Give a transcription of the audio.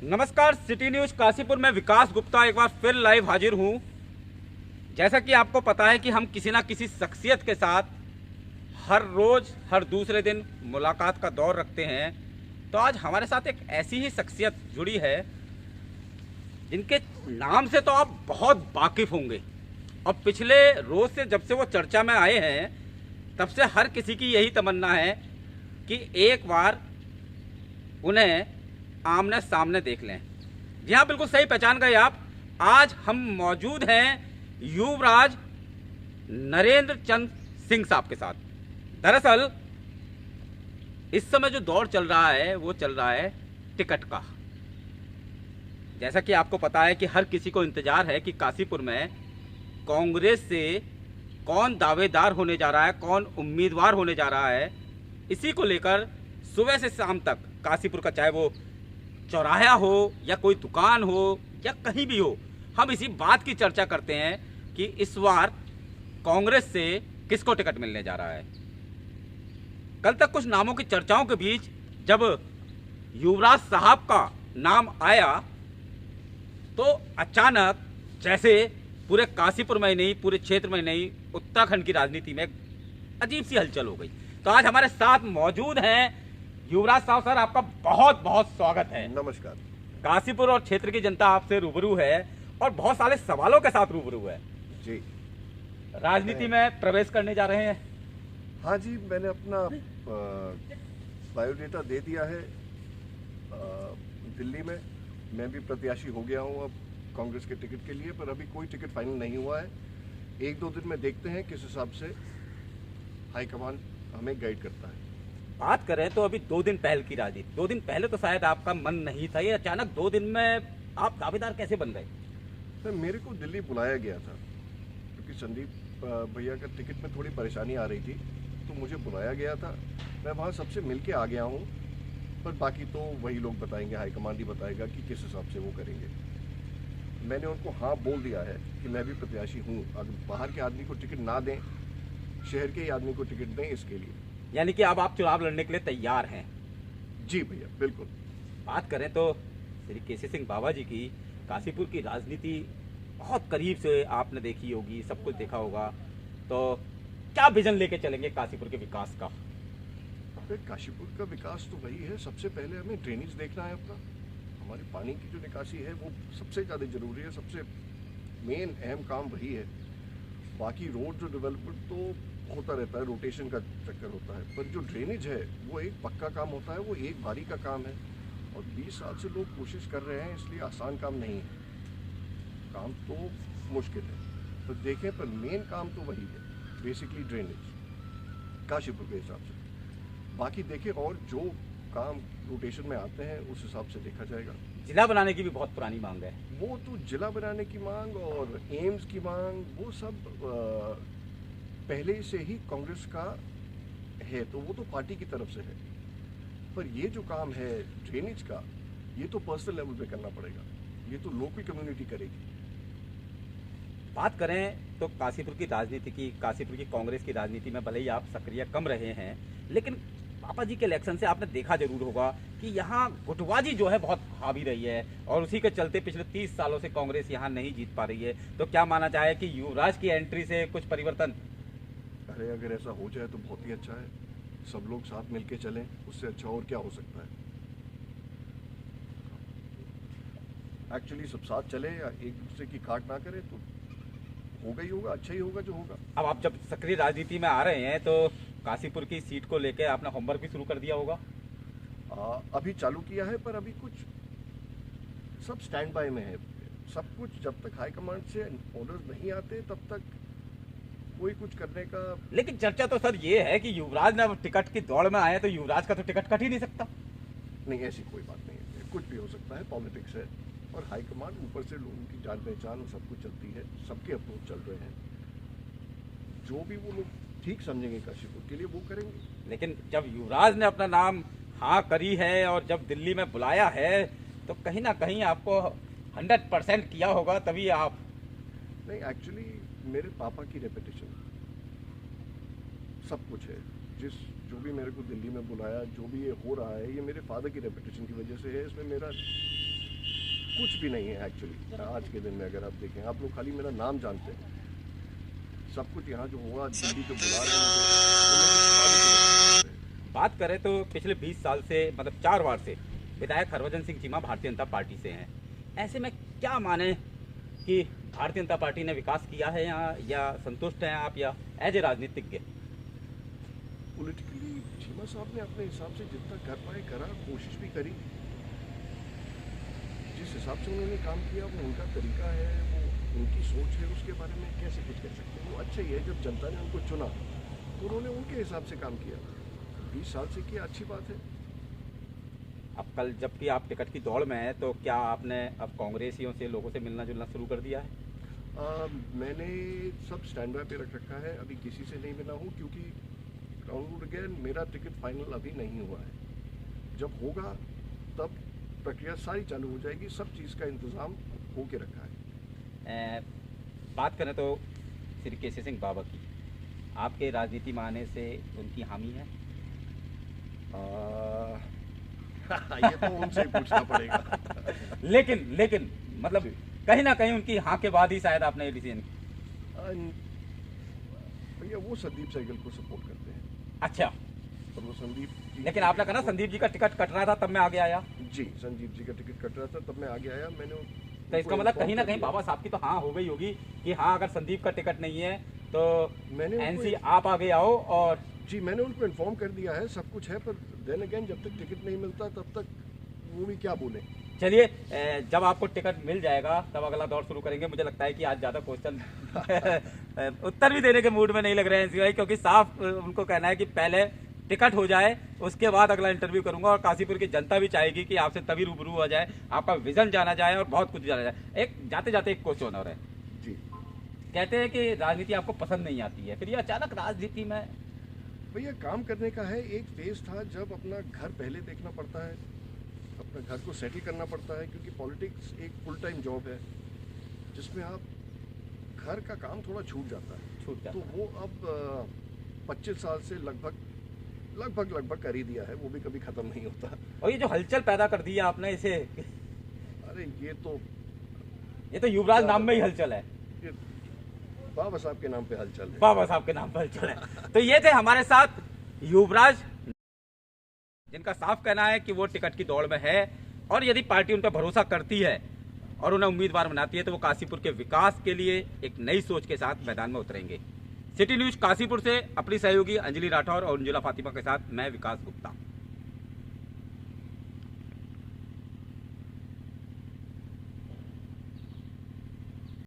नमस्कार, city news Kashipur में विकास गुप्ता एक बार फिर लाइव हाजिर हूं। जैसा कि आपको पता है कि हम किसी ना किसी शख्सियत के साथ हर रोज हर दूसरे दिन मुलाकात का दौर रखते हैं। तो आज हमारे साथ एक ऐसी ही शख्सियत जुड़ी है जिनके नाम से तो आप बहुत वाकिफ होंगे और पिछले रोज से जब से वो चर्चा में आए हैं तब से हर किसी की यही तमन्ना है कि एक बार उन्हें आमने सामने देख लें। जी हाँ, बिल्कुल सही पहचान गए आप। आज हम मौजूद हैं युवराज नरेंद्र चंद सिंह साहब के साथ। दरअसल इस समय जो दौर चल रहा है वो चल रहा है टिकट का। जैसा कि आपको पता है कि हर किसी को इंतजार है कि काशीपुर में कांग्रेस से कौन दावेदार होने जा रहा है, कौन उम्मीदवार होने जा रहा है। इसी को लेकर सुबह से शाम तक काशीपुर का, चाहे वो चौराहा हो या कोई दुकान हो या कहीं भी हो, हम इसी बात की चर्चा करते हैं कि इस बार कांग्रेस से किसको टिकट मिलने जा रहा है। कल तक कुछ नामों की चर्चाओं के बीच जब युवराज साहब का नाम आया तो अचानक जैसे पूरे काशीपुर में ही नहीं, पूरे क्षेत्र में नहीं, उत्तराखंड की राजनीति में अजीब सी हलचल हो गई। तो आज हमारे साथ मौजूद हैं युवराज साहब। सर, आपका बहुत बहुत स्वागत है। नमस्कार। काशीपुर और क्षेत्र की जनता आपसे रूबरू है और बहुत सारे सवालों के साथ रूबरू है। जी, राजनीति में प्रवेश करने जा रहे हैं। हाँ जी, मैंने अपना बायोडेटा दे दिया है दिल्ली में। मैं भी प्रत्याशी हो गया हूँ अब कांग्रेस के टिकट के लिए, पर अभी कोई टिकट फाइनल नहीं हुआ है। एक दो दिन में देखते हैं किस हिसाब से हाईकमान हमें गाइड करता है। बात करें तो अभी 2 दिन पहले की राजनीति, 2 दिन पहले तो शायद आपका मन नहीं था, ये अचानक 2 दिन में आप दावेदार कैसे बन गए? सर, मेरे को दिल्ली बुलाया गया था क्योंकि संदीप भैया का टिकट में थोड़ी परेशानी आ रही थी, तो मुझे बुलाया गया था। मैं वहाँ सबसे मिल के आ गया हूँ, पर बाकी तो वही लोग बताएंगे, हाईकमांड ही बताएगा कि किस हिसाब से वो करेंगे। मैंने उनको हाँ बोल दिया है कि मैं भी प्रत्याशी हूँ। अगर बाहर के आदमी को टिकट ना दें, शहर के ही आदमी को टिकट दें, इसके लिए। यानी कि अब आप चुनाव लड़ने के लिए तैयार हैं? जी भैया, बिल्कुल। बात करें तो श्री केसी सिंह बाबा जी की काशीपुर की राजनीति बहुत करीब से आपने देखी होगी, सब कुछ देखा होगा, तो क्या विजन लेके चलेंगे काशीपुर के विकास का? काशीपुर का विकास तो वही है, सबसे पहले हमें ड्रेनेज देखना है अपना। हमारे पानी की जो निकासी है वो सबसे ज़्यादा जरूरी है, सबसे मेन अहम काम वही है। बाकी रोड जो डेवलपमेंट तो होता रहता है, रोटेशन का चक्कर होता है, पर जो ड्रेनेज है वो एक पक्का काम होता है, वो एक बारी का काम है। और 20 साल से लोग कोशिश कर रहे हैं, इसलिए आसान काम नहीं है। काम तो मुश्किल है, तो देखें, पर मेन काम तो वही है, बेसिकली ड्रेनेज काशीपुर के हिसाब से। बाकी देखें और जो काम रोटेशन में आते हैं उस हिसाब से देखा जाएगा। जिला बनाने की भी बहुत पुरानी मांग है। वो तो जिला बनाने की मांग और एम्स की मांग, वो सब पहले से ही कांग्रेस का है, तो वो तो पार्टी की तरफ से है। पर ये जो काम है ड्रेनेज का, ये तो पर्सनल लेवल पे करना पड़ेगा, ये तो लोकल कम्युनिटी करेगी। बात करें तो काशीपुर की राजनीति की, काशीपुर की कांग्रेस की राजनीति में भले ही आप सक्रिय कम रहे हैं, लेकिन पापा जी के इलेक्शन से आपने देखा जरूर होगा कि यहाँ गुटबाजी जो है बहुत हावी रही है और उसी के चलते पिछले 30 सालों से कांग्रेस यहाँ नहीं जीत पा रही है। तो क्या माना जाए कि युवराज की एंट्री से कुछ परिवर्तन? अरे, अगर ऐसा हो जाए तो बहुत ही अच्छा है, सब लोग साथ मिलके चलें, उससे अच्छा और क्या हो सकता है। एक्चुअली सब साथ चले या एक दूसरे की काट ना करें तो होगा ही होगा, अच्छा ही होगा जो होगा। अब आप जब सक्रिय राजनीति में आ रहे हैं तो काशीपुर की सीट को लेकर आपने होमवर्क भी शुरू कर दिया होगा? अभी चालू किया है, पर अभी कुछ सब स्टैंड बाय में है। सब कुछ जब तक हाईकमांड से ऑर्डर्स नहीं आते तब तक कोई कुछ करने का। लेकिन चर्चा तो सर ये है कि युवराज ने अब टिकट की दौड़ में आए तो युवराज का तो टिकट कट ही नहीं सकता। नहीं, ऐसी कोई बात नहीं है, कुछ भी हो सकता है, पॉलिटिक्स है। और हाईकमांड ऊपर से लोगों की जान पहचान सब कुछ चलती है, सबके अप्रोच चल रहे हैं। जो भी वो लोग ठीक समझेंगे काशीपुर के लिए वो करेंगे। लेकिन जब युवराज ने अपना नाम हाँ करी है और जब दिल्ली में बुलाया है तो कहीं ना कहीं आपको 100% किया होगा तभी आप। नहीं, एक्चुअली मेरे पापा की रेपुटेशन सब कुछ है। जो भी मेरे को दिल्ली में बुलाया, जो भी ये हो रहा है, ये मेरे फादर की रेपुटेशन की वजह से है। इसमें मेरा कुछ भी नहीं है एक्चुअली। आज के दिन में अगर आप देखें, आप लोग खाली मेरा नाम जानते हैं, सब कुछ यहाँ जो हुआ दिल्ली जो बुला रहे हैं। बात करें तो पिछले 20 साल से मतलब 4 बार से विधायक हरभजन सिंह चीमा भारतीय जनता पार्टी से हैं। ऐसे में क्या माने कि भारतीय जनता पार्टी ने विकास किया है यहाँ, या संतुष्ट हैं आप, या एज ए राजनीतिज्ञ? पॉलिटिकली चीमा साहब ने अपने हिसाब से जितना कर पाए करा, कोशिश भी करी। जिस हिसाब से उन्होंने काम किया वो उनका तरीका है, वो उनकी सोच है, उसके बारे में कैसे कुछ कह सकते हैं। वो अच्छा ही है, जब जनता ने उनको चुना तो उन्होंने उनके हिसाब से काम किया। 20 साल से किया, अच्छी बात है। अब कल जबकि आप टिकट की दौड़ में हैं तो क्या आपने अब कांग्रेसियों से, लोगों से मिलना जुलना शुरू कर दिया है? मैंने सब स्टैंड बाय पे रख रखा है, अभी किसी से नहीं मिला हूँ, क्योंकि राउंड अगेन मेरा टिकट फाइनल अभी नहीं हुआ है। जब होगा तब प्रक्रिया सारी चालू हो जाएगी, सब चीज़ का इंतज़ाम होके रखा है। बात करें तो श्री केसी सिंह बाबा की, आपके राजनीति में आने से उनकी हामी है? ये तो उनसे ही पूछना पड़ेगा। लेकिन मतलब कहीं ना कहीं उनकी हाँ के बाद ही शायद आपने ये डिसीजन। भैया वो संदीप साइकिल को सपोर्ट करते हैं। अच्छा, और वो संदीप जी, लेकिन आपने कहा ना संदीप जी का टिकट कट रहा था तब मैं आगे आया। जी, संदीप जी का टिकट कट रहा था तब मैं आगे आया। मैंने तो इसका मतलब कहीं ना कहीं बाबा साहब की तो हाँ हो गई होगी कि हाँ अगर संदीप का टिकट नहीं है तो मैंने एनसी आप आगे आओ। और जी, मैंने उनको इन्फॉर्म कर दिया है, सब कुछ है, पर देन अगेन जब तक टिकट नहीं मिलता तब तक वो भी क्या बोले। चलिए, जब आपको टिकट मिल जाएगा तब अगला दौर शुरू करेंगे। मुझे लगता है कि आज ज़्यादा क्वेश्चन उत्तर भी देने के मूड में नहीं लग रहे हैं एनसी भाई, क्योंकि साफ उनको कहना है कि पहले टिकट हो जाए उसके बाद अगला इंटरव्यू करूंगा। और काशीपुर की जनता भी चाहेगी कि आपसे तभी रूबरू हो जाए, आपका विजन जाना जाए और बहुत कुछ जाना जाए। एक जाते जाते एक क्वेश्चन और है जी। कहते हैं कि राजनीति आपको पसंद नहीं आती है, फिर ये अचानक राजनीति में। भैया काम करने का है, एक फेज था जब अपना घर पहले देखना पड़ता है, अपना घर को सेटल करना पड़ता है, क्योंकि पॉलिटिक्स एक फुल टाइम जॉब है जिसमें आप घर का काम थोड़ा छूट जाता है। तो वो अब 25 साल से लगभग कर ही दिया है, वो भी कभी खत्म नहीं होता। और ये जो हलचल पैदा कर दी है आपने इसे, अरे ये तो युवराज नाम में ही हलचल है, ये बाबा साहब के नाम पे हलचल है। बाबा साहब के नाम पर हलचल है। तो ये थे हमारे साथ युवराज, जिनका साफ कहना है कि वो टिकट की दौड़ में है, और यदि पार्टी उन पर भरोसा करती है और उन्हें उम्मीदवार बनाती है तो वो काशीपुर के विकास के लिए एक नई सोच के साथ मैदान में उतरेंगे। सिटी न्यूज काशीपुर से अपनी सहयोगी अंजलि राठौर और अंजुला फातिमा के साथ मैं विकास गुप्ता।